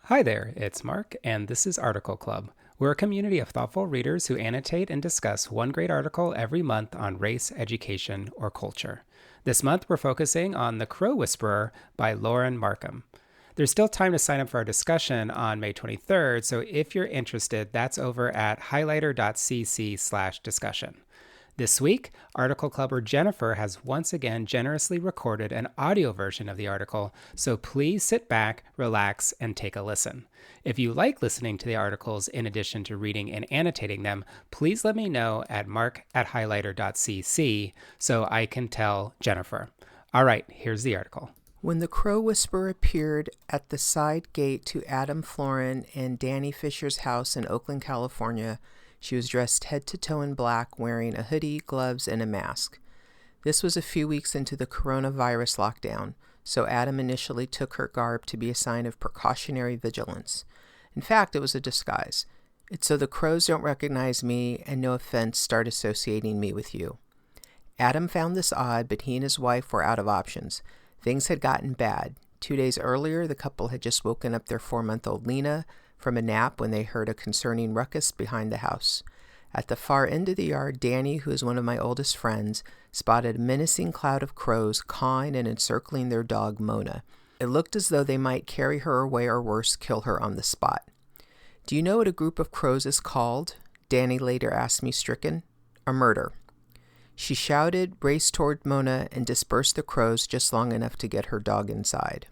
Hi there, it's Mark, and this is Article Club. We're a community of thoughtful readers who annotate and discuss one great article every month on race, education, or culture. This month, we're focusing on The Crow Whisperer by Lauren Markham. There's still time to sign up for our discussion on May 23rd, so if you're interested, that's over at highlighter.cc/discussion. This week, Article Clubber Jennifer has once again generously recorded an audio version of the article, so please sit back, relax, and take a listen. If you like listening to the articles in addition to reading and annotating them, please let me know at mark@highlighter.cc so I can tell Jennifer. All right, here's the article. When the Crow Whisperer appeared at the side gate to Adam Florin and Danny Fisher's house in Oakland, California, she was dressed head to toe in black, wearing a hoodie, gloves, and a mask. This was a few weeks into the coronavirus lockdown, so Adam initially took her garb to be a sign of precautionary vigilance. In fact, it was a disguise. It's so the crows don't recognize me and, no offense, start associating me with you. Adam found this odd, but he and his wife were out of options. Things had gotten bad. 2 days earlier, the couple had just woken up their 4-month-old Lena from a nap when they heard a concerning ruckus behind the house. At the far end of the yard, Danny, who is one of my oldest friends, spotted a menacing cloud of crows cawing and encircling their dog Mona. It looked as though they might carry her away or worse, kill her on the spot. "Do you know what a group of crows is called?" Danny later asked me, stricken. "A murder." She shouted, raced toward Mona, and dispersed the crows just long enough to get her dog inside.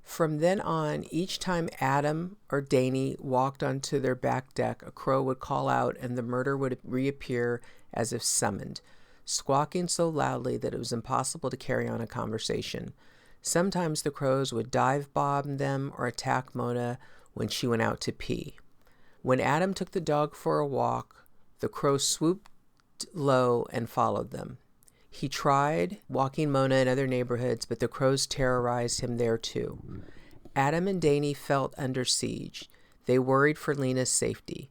From then on, each time Adam or Danny walked onto their back deck, a crow would call out and the murder would reappear as if summoned, squawking so loudly that it was impossible to carry on a conversation. Sometimes the crows would dive bomb them or attack Mona when she went out to pee. When Adam took the dog for a walk, the crows swooped low and followed them. He tried walking Mona in other neighborhoods, but the crows terrorized him there too. Adam and Danny felt under siege. They worried for Lena's safety.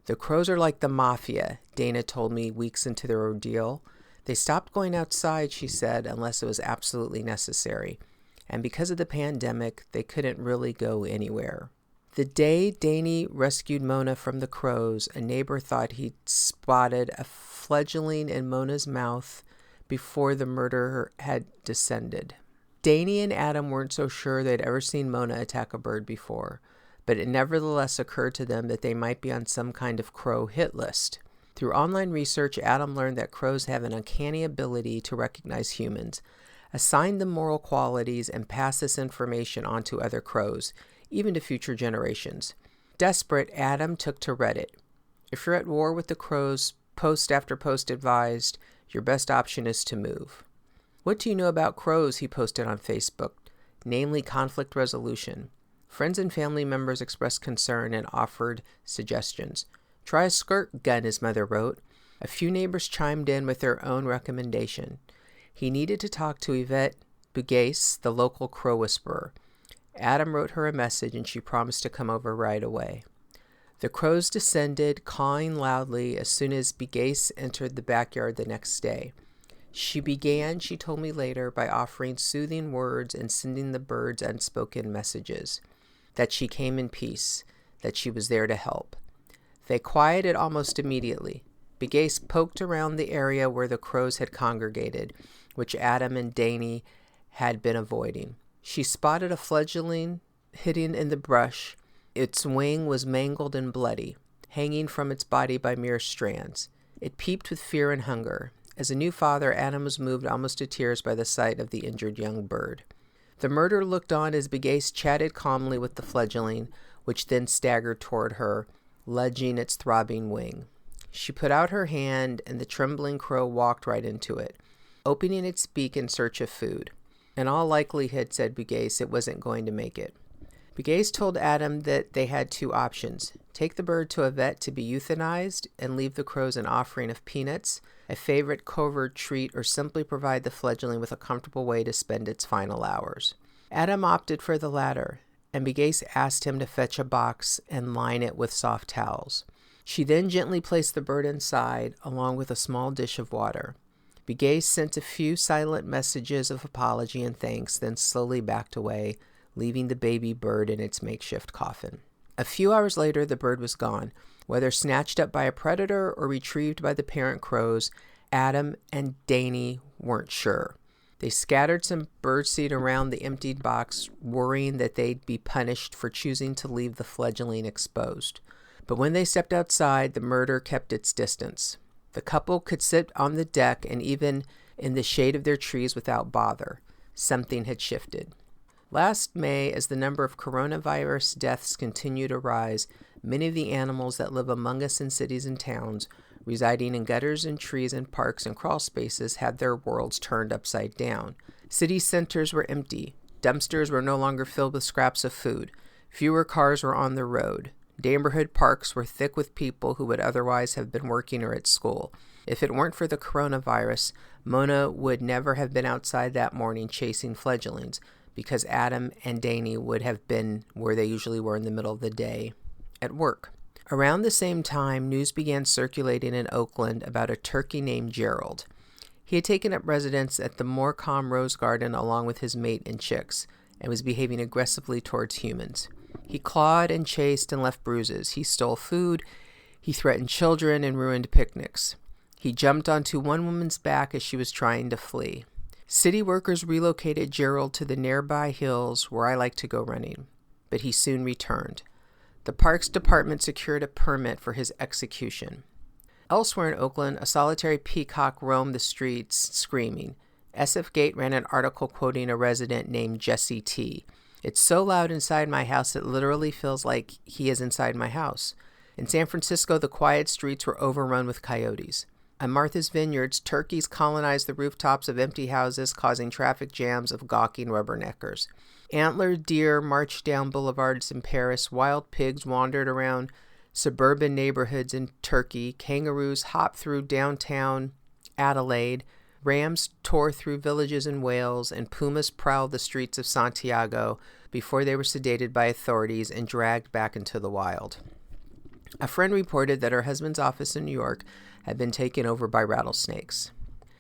"The crows are like the mafia," Dana told me weeks into their ordeal. "They stopped going outside," she said, "unless it was absolutely necessary. And because of the pandemic, they couldn't really go anywhere." The day Danny rescued Mona from the crows, a neighbor thought he'd spotted a fledgling in Mona's mouth before the murderer had descended. Danny and Adam weren't so sure they'd ever seen Mona attack a bird before, but it nevertheless occurred to them that they might be on some kind of crow hit list. Through online research, Adam learned that crows have an uncanny ability to recognize humans, assign them moral qualities, and pass this information on to other crows, even to future generations. Desperate, Adam took to Reddit. If you're at war with the crows, post after post advised, your best option is to move. "What do you know about crows?" he posted on Facebook, namely conflict resolution. Friends and family members expressed concern and offered suggestions. "Try a skirt gun," his mother wrote. A few neighbors chimed in with their own recommendation. He needed to talk to Yvette Bugase, the local crow whisperer. Adam wrote her a message and she promised to come over right away. The crows descended, cawing loudly, as soon as Bugase entered the backyard the next day. She began, she told me later, by offering soothing words and sending the birds unspoken messages. That she came in peace, that she was there to help. They quieted almost immediately. Bugase poked around the area where the crows had congregated, which Adam and Danny had been avoiding. She spotted a fledgling hidden in the brush. Its wing was mangled and bloody, hanging from its body by mere strands. It peeped with fear and hunger. As a new father, Adam was moved almost to tears by the sight of the injured young bird. The murderer looked on as Bugase chatted calmly with the fledgling, which then staggered toward her, lunging its throbbing wing. She put out her hand, and the trembling crow walked right into it, opening its beak in search of food. In all likelihood, said Bugase, it wasn't going to make it. Bugase told Adam that they had two options: take the bird to a vet to be euthanized and leave the crows an offering of peanuts, a favorite covert treat, or simply provide the fledgling with a comfortable way to spend its final hours. Adam opted for the latter, and Bugase asked him to fetch a box and line it with soft towels. She then gently placed the bird inside, along with a small dish of water. Bugase sent a few silent messages of apology and thanks, then slowly backed away, leaving the baby bird in its makeshift coffin. A few hours later, the bird was gone. Whether snatched up by a predator or retrieved by the parent crows, Adam and Danny weren't sure. They scattered some birdseed around the emptied box, worrying that they'd be punished for choosing to leave the fledgling exposed. But when they stepped outside, the murder kept its distance. The couple could sit on the deck and even in the shade of their trees without bother. Something had shifted. Last May, as the number of coronavirus deaths continued to rise, many of the animals that live among us in cities and towns, residing in gutters and trees and parks and crawl spaces, had their worlds turned upside down. City centers were empty. Dumpsters were no longer filled with scraps of food. Fewer cars were on the road. Neighborhood parks were thick with people who would otherwise have been working or at school. If it weren't for the coronavirus, Mona would never have been outside that morning chasing fledglings, because Adam and Danny would have been where they usually were in the middle of the day, at work. Around the same time, news began circulating in Oakland about a turkey named Gerald. He had taken up residence at the Markham Rose Garden along with his mate and chicks, and was behaving aggressively towards humans. He clawed and chased and left bruises. He stole food. He threatened children and ruined picnics. He jumped onto one woman's back as she was trying to flee. City workers relocated Gerald to the nearby hills where I like to go running, but he soon returned. The Parks Department secured a permit for his execution. Elsewhere in Oakland, a solitary peacock roamed the streets screaming. SF Gate ran an article quoting a resident named Jesse T. "It's so loud inside my house it literally feels like he is inside my house." In San Francisco, the quiet streets were overrun with coyotes. At Martha's Vineyards, turkeys colonized the rooftops of empty houses, causing traffic jams of gawking rubberneckers. Antlered deer marched down boulevards in Paris. Wild pigs wandered around suburban neighborhoods in Turkey. Kangaroos hopped through downtown Adelaide. Rams tore through villages in Wales, and pumas prowled the streets of Santiago before they were sedated by authorities and dragged back into the wild. A friend reported that her husband's office in New York had been taken over by rattlesnakes.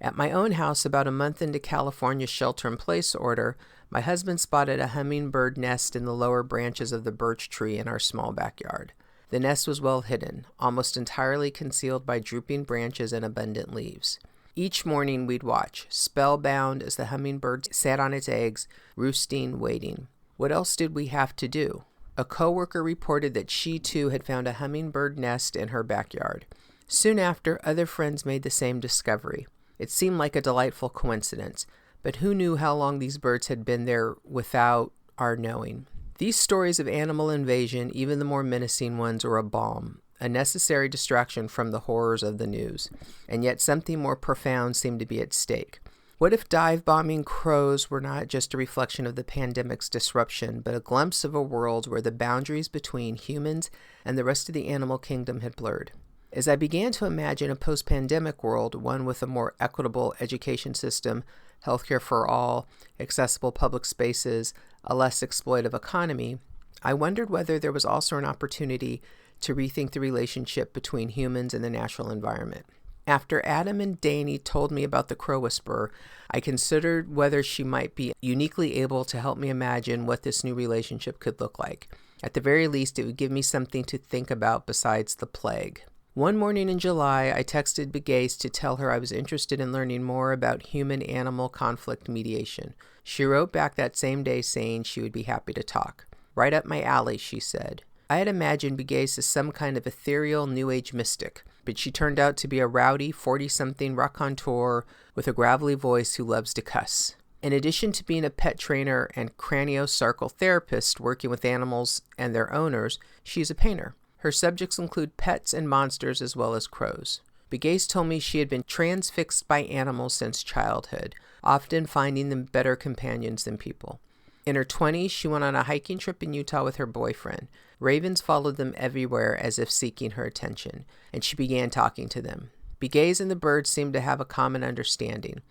At my own house, about a month into California's shelter-in-place order, my husband spotted a hummingbird nest in the lower branches of the birch tree in our small backyard. The nest was well hidden, almost entirely concealed by drooping branches and abundant leaves. Each morning we'd watch, spellbound as the hummingbird sat on its eggs, roosting, waiting. What else did we have to do? A coworker reported that she too had found a hummingbird nest in her backyard. Soon after, other friends made the same discovery. It seemed like a delightful coincidence, but who knew how long these birds had been there without our knowing? These stories of animal invasion, even the more menacing ones, were a balm, a necessary distraction from the horrors of the news. And yet something more profound seemed to be at stake. What if dive-bombing crows were not just a reflection of the pandemic's disruption, but a glimpse of a world where the boundaries between humans and the rest of the animal kingdom had blurred? As I began to imagine a post-pandemic world, one with a more equitable education system, healthcare for all, accessible public spaces, a less exploitive economy, I wondered whether there was also an opportunity to rethink the relationship between humans and the natural environment. After Adam and Danny told me about the crow whisperer, I considered whether she might be uniquely able to help me imagine what this new relationship could look like. At the very least, it would give me something to think about besides the plague. One morning in July, I texted Begace to tell her I was interested in learning more about human-animal conflict mediation. She wrote back that same day saying she would be happy to talk. "Right up my alley," she said. I had imagined Begace as some kind of ethereal New Age mystic, but she turned out to be a rowdy 40-something raconteur with a gravelly voice who loves to cuss. In addition to being a pet trainer and craniosacral therapist working with animals and their owners, she's a painter. Her subjects include pets and monsters as well as crows. Begace told me she had been transfixed by animals since childhood, often finding them better companions than people. In her 20s, she went on a hiking trip in Utah with her boyfriend. Ravens followed them everywhere as if seeking her attention, and she began talking to them. Begace and the birds seemed to have a common understanding.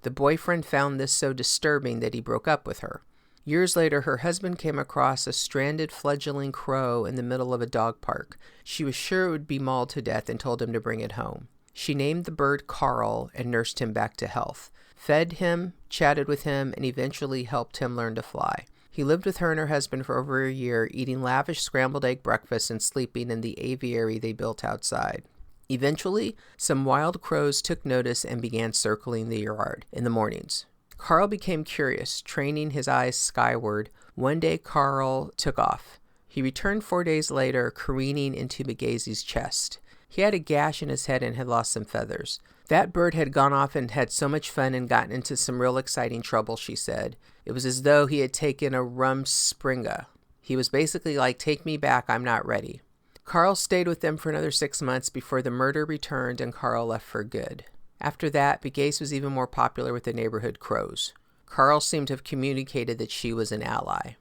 The boyfriend found this so disturbing that he broke up with her. Years later, her husband came across a stranded fledgling crow in the middle of a dog park. She was sure it would be mauled to death and told him to bring it home. She named the bird Carl and nursed him back to health, fed him, chatted with him, and eventually helped him learn to fly. He lived with her and her husband for over a year, eating lavish scrambled egg breakfasts and sleeping in the aviary they built outside. Eventually, some wild crows took notice and began circling the yard in the mornings. Carl became curious, training his eyes skyward. One day, Carl took off. He returned 4 days later, careening into Bugasi's chest. He had a gash in his head and had lost some feathers. That bird had gone off and had so much fun and gotten into some real exciting trouble, she said. It was as though he had taken a rumspringa. He was basically like, take me back, I'm not ready. Carl stayed with them for another 6 months before the murder returned and Carl left for good. After that, Bugase was even more popular with the neighborhood crows. Carl seemed to have communicated that she was an ally.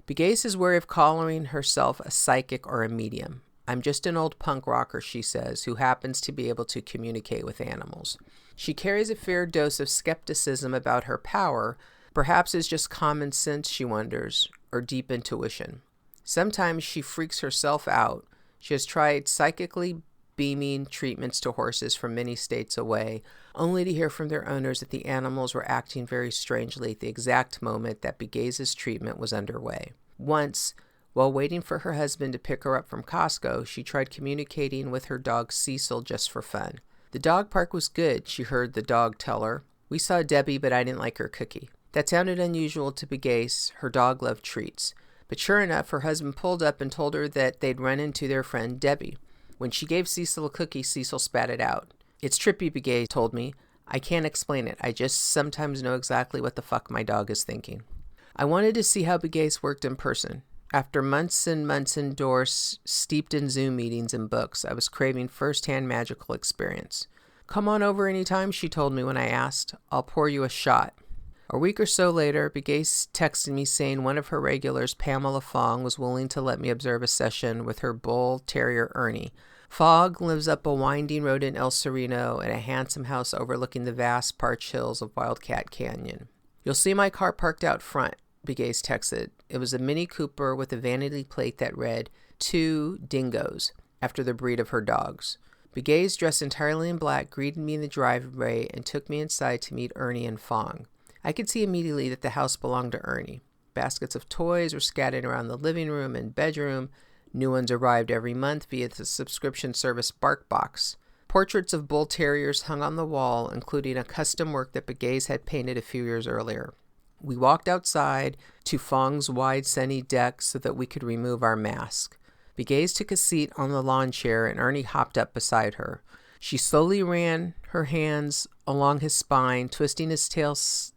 Bugase's way of calling herself a psychic or a medium. I'm just an old punk rocker, she says, who happens to be able to communicate with animals. She carries a fair dose of skepticism about her power. Perhaps it's just common sense, she wonders, or deep intuition. Sometimes she freaks herself out. She has tried psychically beaming treatments to horses from many states away, only to hear from their owners that the animals were acting very strangely at the exact moment that Bugase's treatment was underway. Once, while waiting for her husband to pick her up from Costco, she tried communicating with her dog Cecil just for fun. The dog park was good, she heard the dog tell her. We saw Debbie, but I didn't like her cookie. That sounded unusual to Bugase. Her dog loved treats. But sure enough, her husband pulled up and told her that they'd run into their friend Debbie. When she gave Cecil a cookie, Cecil spat it out. It's trippy, Bugase told me. I can't explain it. I just sometimes know exactly what the fuck my dog is thinking. I wanted to see how Bugase worked in person. After months and months indoors, steeped in Zoom meetings and books, I was craving first-hand magical experience. Come on over anytime, she told me when I asked. I'll pour you a shot. A week or so later, Bugase texted me saying one of her regulars, Pamela Fong, was willing to let me observe a session with her bull terrier, Ernie. Fogg lives up a winding road in El Sereno in a handsome house overlooking the vast parched hills of Wildcat Canyon. You'll see my car parked out front, Bugase texted. It was a Mini Cooper with a vanity plate that read, 2 Dingoes, after the breed of her dogs. Bugase, dressed entirely in black, greeted me in the driveway and took me inside to meet Ernie and Fong. I could see immediately that the house belonged to Ernie. Baskets of toys were scattered around the living room and bedroom. New ones arrived every month via the subscription service BarkBox. Portraits of bull terriers hung on the wall, including a custom work that Bugase had painted a few years earlier. We walked outside to Fong's wide sunny deck so that we could remove our mask. Bugase took a seat on the lawn chair and Ernie hopped up beside her. She slowly ran her hands along his spine, twisting his tail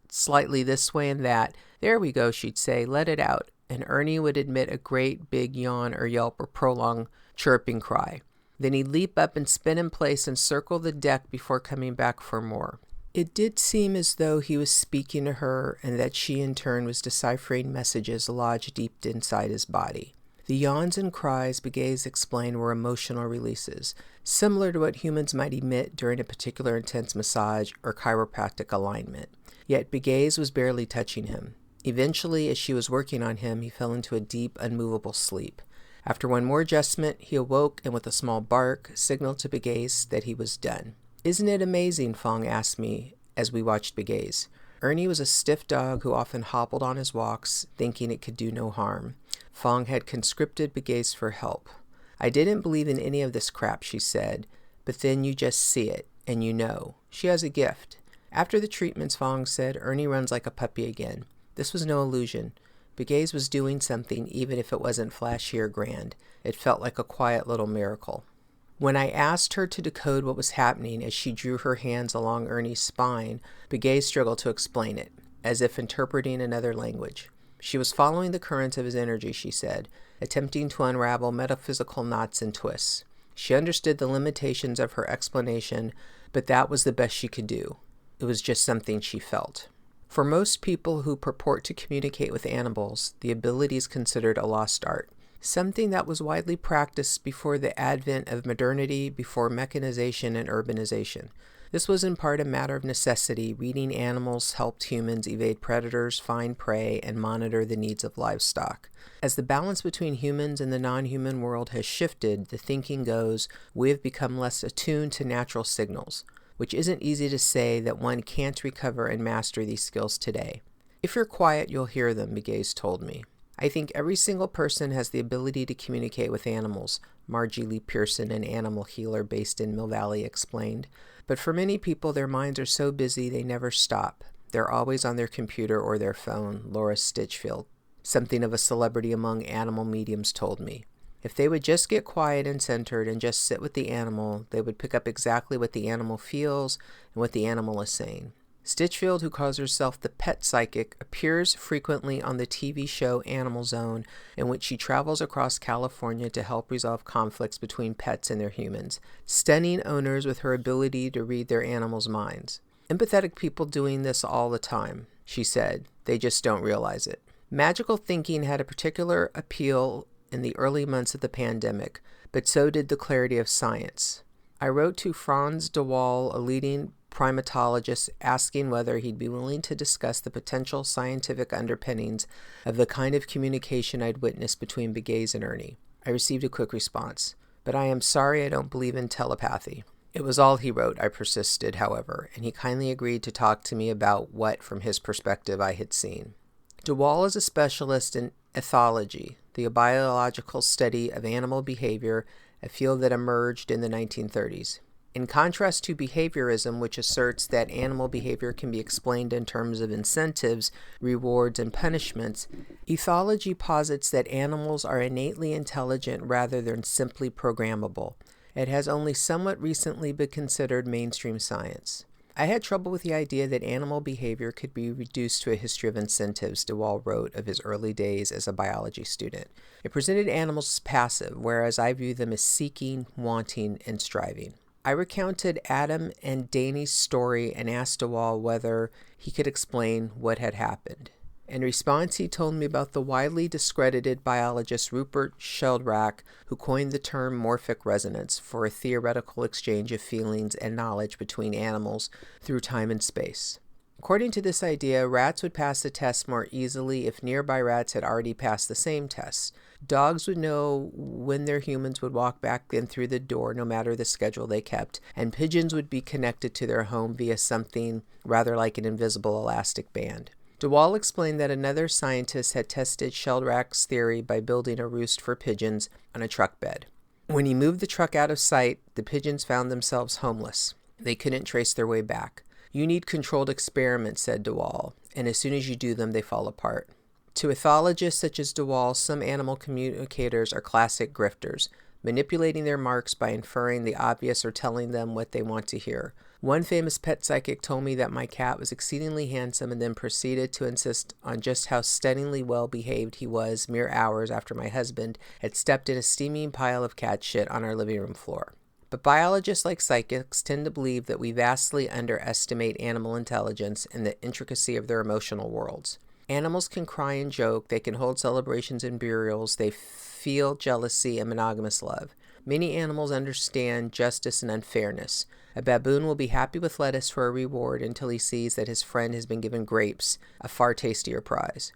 slightly this way and that. There we go, she'd say. Let it out. And Ernie would admit a great big yawn or yelp or prolonged chirping cry. Then he'd leap up and spin in place and circle the deck before coming back for more. It did seem as though he was speaking to her and that she in turn was deciphering messages lodged deep inside his body. The yawns and cries, Bugase explained, were emotional releases, similar to what humans might emit during a particular intense massage or chiropractic alignment. Yet Bugase was barely touching him. Eventually, as she was working on him, he fell into a deep, unmovable sleep. After one more adjustment, he awoke and with a small bark, signaled to Bugase that he was done. Isn't it amazing? Fong asked me as we watched Bugase. Ernie was a stiff dog who often hobbled on his walks, thinking it could do no harm. Fong had conscripted Bugase for help. I didn't believe in any of this crap, she said, but then you just see it, and you know. She has a gift. After the treatments, Fong said, Ernie runs like a puppy again. This was no illusion. Bugase was doing something, even if it wasn't flashy or grand. It felt like a quiet little miracle. When I asked her to decode what was happening as she drew her hands along Ernie's spine, Bugase struggled to explain it, as if interpreting another language. She was following the currents of his energy, she said, attempting to unravel metaphysical knots and twists. She understood the limitations of her explanation, but that was the best she could do. It was just something she felt. For most people who purport to communicate with animals, the ability is considered a lost art, something that was widely practiced before the advent of modernity, before mechanization and urbanization. This was in part a matter of necessity. Reading animals helped humans evade predators, find prey, and monitor the needs of livestock. As the balance between humans and the non-human world has shifted, the thinking goes, we have become less attuned to natural signals, which isn't easy to say that one can't recover and master these skills today. If you're quiet, you'll hear them, Begay's told me. I think every single person has the ability to communicate with animals, Margie Lee Pearson, an animal healer based in Mill Valley, explained. But for many people, their minds are so busy they never stop. They're always on their computer or their phone, Laura Stitchfield, something of a celebrity among animal mediums, told me. If they would just get quiet and centered and just sit with the animal, they would pick up exactly what the animal feels and what the animal is saying. Stitchfield, who calls herself the pet psychic, appears frequently on the TV show Animal Zone, in which she travels across California to help resolve conflicts between pets and their humans, stunning owners with her ability to read their animals' minds. Empathetic people doing this all the time, she said. They just don't realize it. Magical thinking had a particular appeal in the early months of the pandemic, but so did the clarity of science. I wrote to Franz de Waal, a leading primatologist, asking whether he'd be willing to discuss the potential scientific underpinnings of the kind of communication I'd witnessed between Begay's and Ernie. I received a quick response, but I am sorry I don't believe in telepathy. It was all he wrote. I persisted, however, and he kindly agreed to talk to me about what, from his perspective, I had seen. De Waal is a specialist in ethology, the biological study of animal behavior, a field that emerged in the 1930s. In contrast to behaviorism, which asserts that animal behavior can be explained in terms of incentives, rewards, and punishments, ethology posits that animals are innately intelligent rather than simply programmable. It has only somewhat recently been considered mainstream science. I had trouble with the idea that animal behavior could be reduced to a history of incentives, de Waal wrote of his early days as a biology student. It presented animals as passive, whereas I view them as seeking, wanting, and striving. I recounted Adam and Danny's story and asked de Waal whether he could explain what had happened. In response, he told me about the widely discredited biologist Rupert Sheldrake, who coined the term morphic resonance for a theoretical exchange of feelings and knowledge between animals through time and space. According to this idea, rats would pass the test more easily if nearby rats had already passed the same test. Dogs would know when their humans would walk back in through the door, no matter the schedule they kept, and pigeons would be connected to their home via something rather like an invisible elastic band. De Waal explained that another scientist had tested Sheldrake's theory by building a roost for pigeons on a truck bed. When he moved the truck out of sight, the pigeons found themselves homeless. They couldn't trace their way back. You need controlled experiments, said de Waal, and as soon as you do them, they fall apart. To ethologists such as de Waal, some animal communicators are classic grifters, manipulating their marks by inferring the obvious or telling them what they want to hear. One famous pet psychic told me that my cat was exceedingly handsome and then proceeded to insist on just how stunningly well behaved he was mere hours after my husband had stepped in a steaming pile of cat shit on our living room floor. But biologists like psychics tend to believe that we vastly underestimate animal intelligence and the intricacy of their emotional worlds. Animals can cry and joke, they can hold celebrations and burials, they feel jealousy and monogamous love. Many animals understand justice and unfairness. A baboon will be happy with lettuce for a reward until he sees that his friend has been given grapes, a far tastier prize.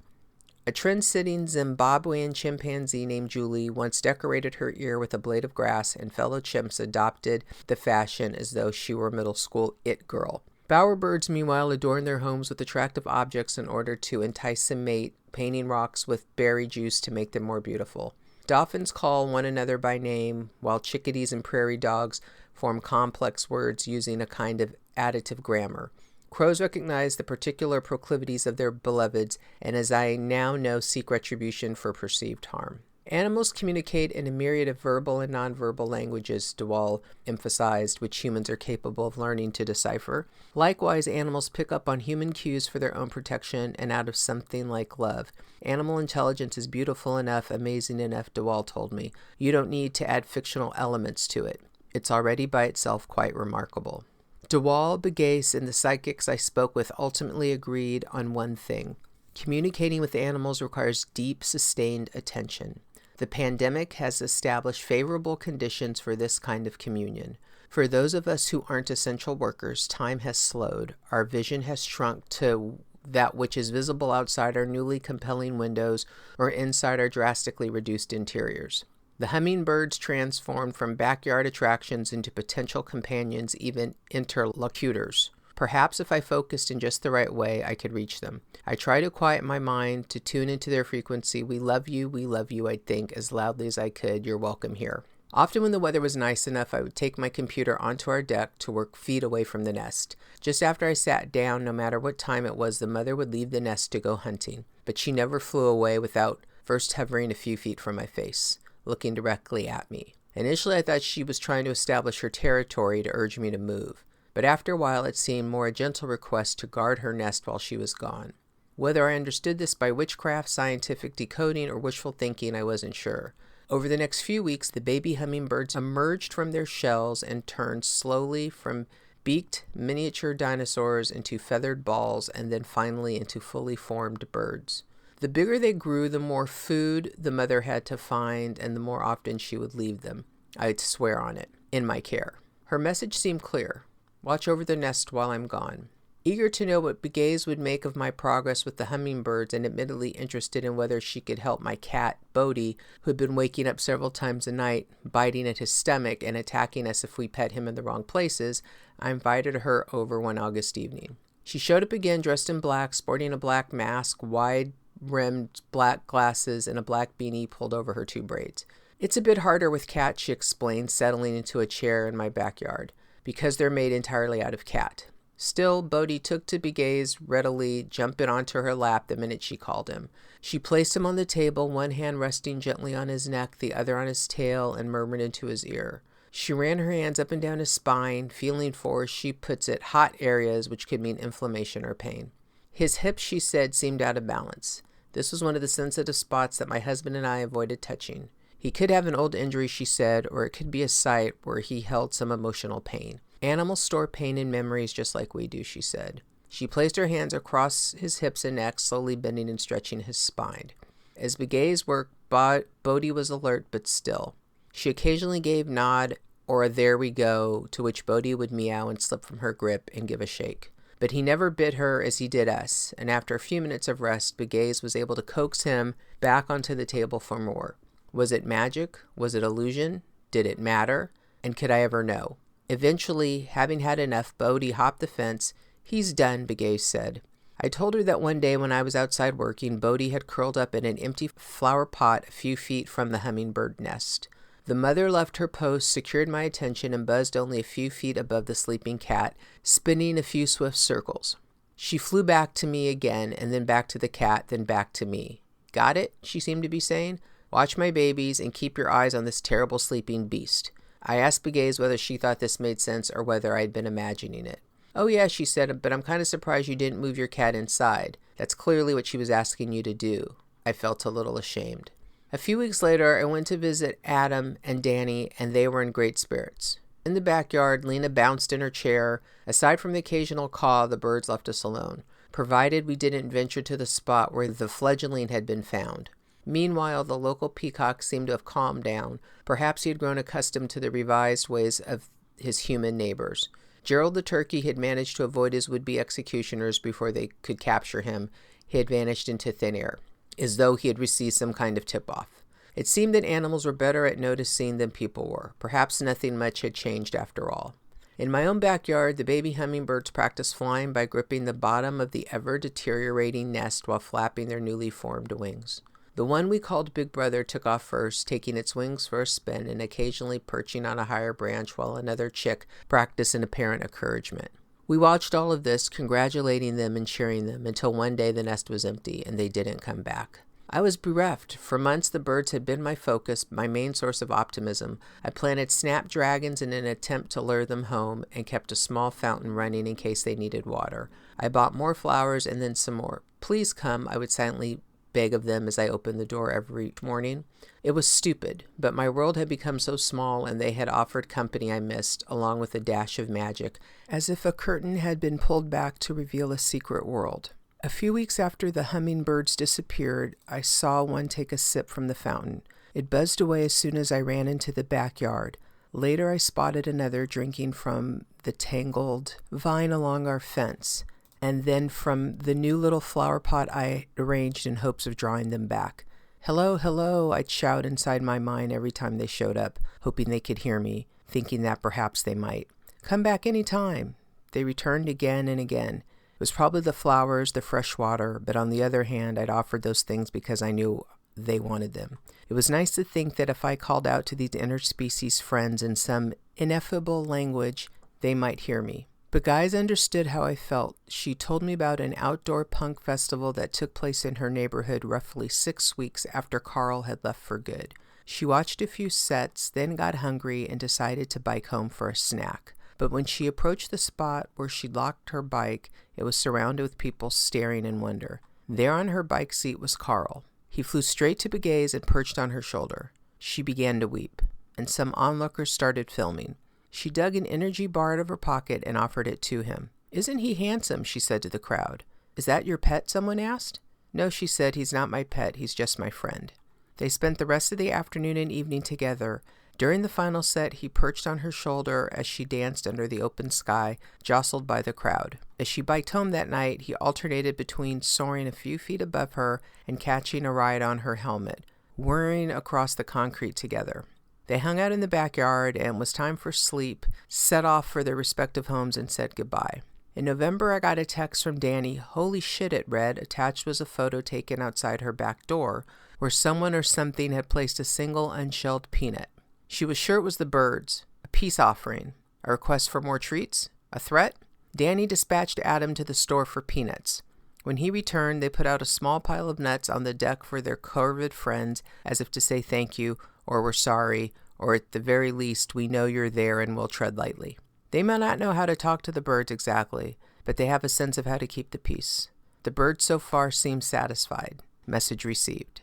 A trend-setting Zimbabwean chimpanzee named Julie once decorated her ear with a blade of grass, and fellow chimps adopted the fashion as though she were a middle school it girl. Bowerbirds, meanwhile, adorn their homes with attractive objects in order to entice a mate, painting rocks with berry juice to make them more beautiful. Dolphins call one another by name, while chickadees and prairie dogs form complex words using a kind of additive grammar. Crows recognize the particular proclivities of their beloveds, and as I now know, seek retribution for perceived harm. Animals communicate in a myriad of verbal and nonverbal languages, de Waal emphasized, which humans are capable of learning to decipher. Likewise, animals pick up on human cues for their own protection and out of something like love. Animal intelligence is beautiful enough, amazing enough, de Waal told me. You don't need to add fictional elements to it. It's already by itself quite remarkable. De Waal, Begay, and the psychics I spoke with ultimately agreed on one thing. Communicating with animals requires deep, sustained attention. The pandemic has established favorable conditions for this kind of communion. For those of us who aren't essential workers, time has slowed. Our vision has shrunk to that which is visible outside our newly compelling windows or inside our drastically reduced interiors. The hummingbirds transformed from backyard attractions into potential companions, even interlocutors. Perhaps if I focused in just the right way, I could reach them. I try to quiet my mind to tune into their frequency. We love you, I'd think, as loudly as I could. You're welcome here. Often when the weather was nice enough, I would take my computer onto our deck to work feet away from the nest. Just after I sat down, no matter what time it was, the mother would leave the nest to go hunting. But she never flew away without first hovering a few feet from my face, looking directly at me. Initially, I thought she was trying to establish her territory to urge me to move. But after a while, it seemed more a gentle request to guard her nest while she was gone. Whether I understood this by witchcraft, scientific decoding, or wishful thinking, I wasn't sure. Over the next few weeks, the baby hummingbirds emerged from their shells and turned slowly from beaked miniature dinosaurs into feathered balls and then finally into fully formed birds. The bigger they grew, the more food the mother had to find and the more often she would leave them. I'd swear on it, in my care. Her message seemed clear. Watch over the nest while I'm gone. Eager to know what Begay's would make of my progress with the hummingbirds and admittedly interested in whether she could help my cat, Bodie, who had been waking up several times a night, biting at his stomach and attacking us if we pet him in the wrong places, I invited her over one August evening. She showed up again dressed in black, sporting a black mask, wide-rimmed black glasses, and a black beanie pulled over her two braids. It's a bit harder with cats, she explained, settling into a chair in my backyard, because they're made entirely out of cat. Still, Bodie took to Begay's readily, jumping onto her lap the minute she called him. She placed him on the table, one hand resting gently on his neck, the other on his tail, and murmured into his ear. She ran her hands up and down his spine, feeling for, as she puts it, hot areas, which could mean inflammation or pain. His hips, she said, seemed out of balance. This was one of the sensitive spots that my husband and I avoided touching. He could have an old injury, she said, or it could be a site where he held some emotional pain. Animals store pain in memories just like we do, she said. She placed her hands across his hips and neck, slowly bending and stretching his spine. As Begay's worked, Bodie was alert but still. She occasionally gave nod or a there we go, to which Bodie would meow and slip from her grip and give a shake. But he never bit her as he did us, and after a few minutes of rest, Begay's was able to coax him back onto the table for more. Was it magic? Was it illusion? Did it matter? And could I ever know? Eventually, having had enough, Bodie hopped the fence. He's done, Begay said. I told her that one day when I was outside working, Bodie had curled up in an empty flower pot a few feet from the hummingbird nest. The mother left her post, secured my attention, and buzzed only a few feet above the sleeping cat, spinning a few swift circles. She flew back to me again, and then back to the cat, then back to me. Got it? She seemed to be saying. Watch my babies and keep your eyes on this terrible sleeping beast. I asked Begay's whether she thought this made sense or whether I'd been imagining it. Oh yeah, she said, but I'm kind of surprised you didn't move your cat inside. That's clearly what she was asking you to do. I felt a little ashamed. A few weeks later, I went to visit Adam and Danny, and they were in great spirits. In the backyard, Lena bounced in her chair. Aside from the occasional caw, the birds left us alone, provided we didn't venture to the spot where the fledgling had been found. Meanwhile, the local peacock seemed to have calmed down. Perhaps he had grown accustomed to the revised ways of his human neighbors. Gerald the turkey had managed to avoid his would-be executioners before they could capture him. He had vanished into thin air, as though he had received some kind of tip-off. It seemed that animals were better at noticing than people were. Perhaps nothing much had changed after all. In my own backyard, the baby hummingbirds practiced flying by gripping the bottom of the ever-deteriorating nest while flapping their newly formed wings. The one we called Big Brother took off first, taking its wings for a spin and occasionally perching on a higher branch while another chick practiced in apparent encouragement. We watched all of this, congratulating them and cheering them, until one day the nest was empty and they didn't come back. I was bereft. For months the birds had been my focus, my main source of optimism. I planted snapdragons in an attempt to lure them home and kept a small fountain running in case they needed water. I bought more flowers and then some more. Please come, I would silently beg of them as I opened the door every morning. It was stupid, but my world had become so small and they had offered company I missed, along with a dash of magic, as if a curtain had been pulled back to reveal a secret world. A few weeks after the hummingbirds disappeared, I saw one take a sip from the fountain. It buzzed away as soon as I ran into the backyard. Later I spotted another drinking from the tangled vine along our fence, and then from the new little flower pot I arranged in hopes of drawing them back. Hello, hello, I'd shout inside my mind every time they showed up, hoping they could hear me, thinking that perhaps they might. Come back any time. They returned again and again. It was probably the flowers, the fresh water, but on the other hand, I'd offered those things because I knew they wanted them. It was nice to think that if I called out to these interspecies friends in some ineffable language, they might hear me. But guys understood how I felt. She told me about an outdoor punk festival that took place in her neighborhood roughly 6 weeks after Carl had left for good. She watched a few sets, then got hungry and decided to bike home for a snack. But when she approached the spot where she locked her bike, it was surrounded with people staring in wonder. There on her bike seat was Carl. He flew straight to Begay's and perched on her shoulder. She began to weep, and some onlookers started filming. She dug an energy bar out of her pocket and offered it to him. "Isn't he handsome?" she said to the crowd. "Is that your pet?" someone asked. "No," she said, "he's not my pet, he's just my friend." They spent the rest of the afternoon and evening together. During the final set, he perched on her shoulder as she danced under the open sky, jostled by the crowd. As she biked home that night, he alternated between soaring a few feet above her and catching a ride on her helmet, whirring across the concrete together. They hung out in the backyard, and it was time for sleep, set off for their respective homes, and said goodbye. In November, I got a text from Danny. "Holy shit," it read. Attached was a photo taken outside her back door, where someone or something had placed a single unshelled peanut. She was sure it was the birds. A peace offering. A request for more treats? A threat? Danny dispatched Adam to the store for peanuts. When he returned, they put out a small pile of nuts on the deck for their corvid friends, as if to say thank you, or we're sorry, or at the very least, we know you're there and we'll tread lightly. They may not know how to talk to the birds exactly, but they have a sense of how to keep the peace. The birds so far seem satisfied. Message received.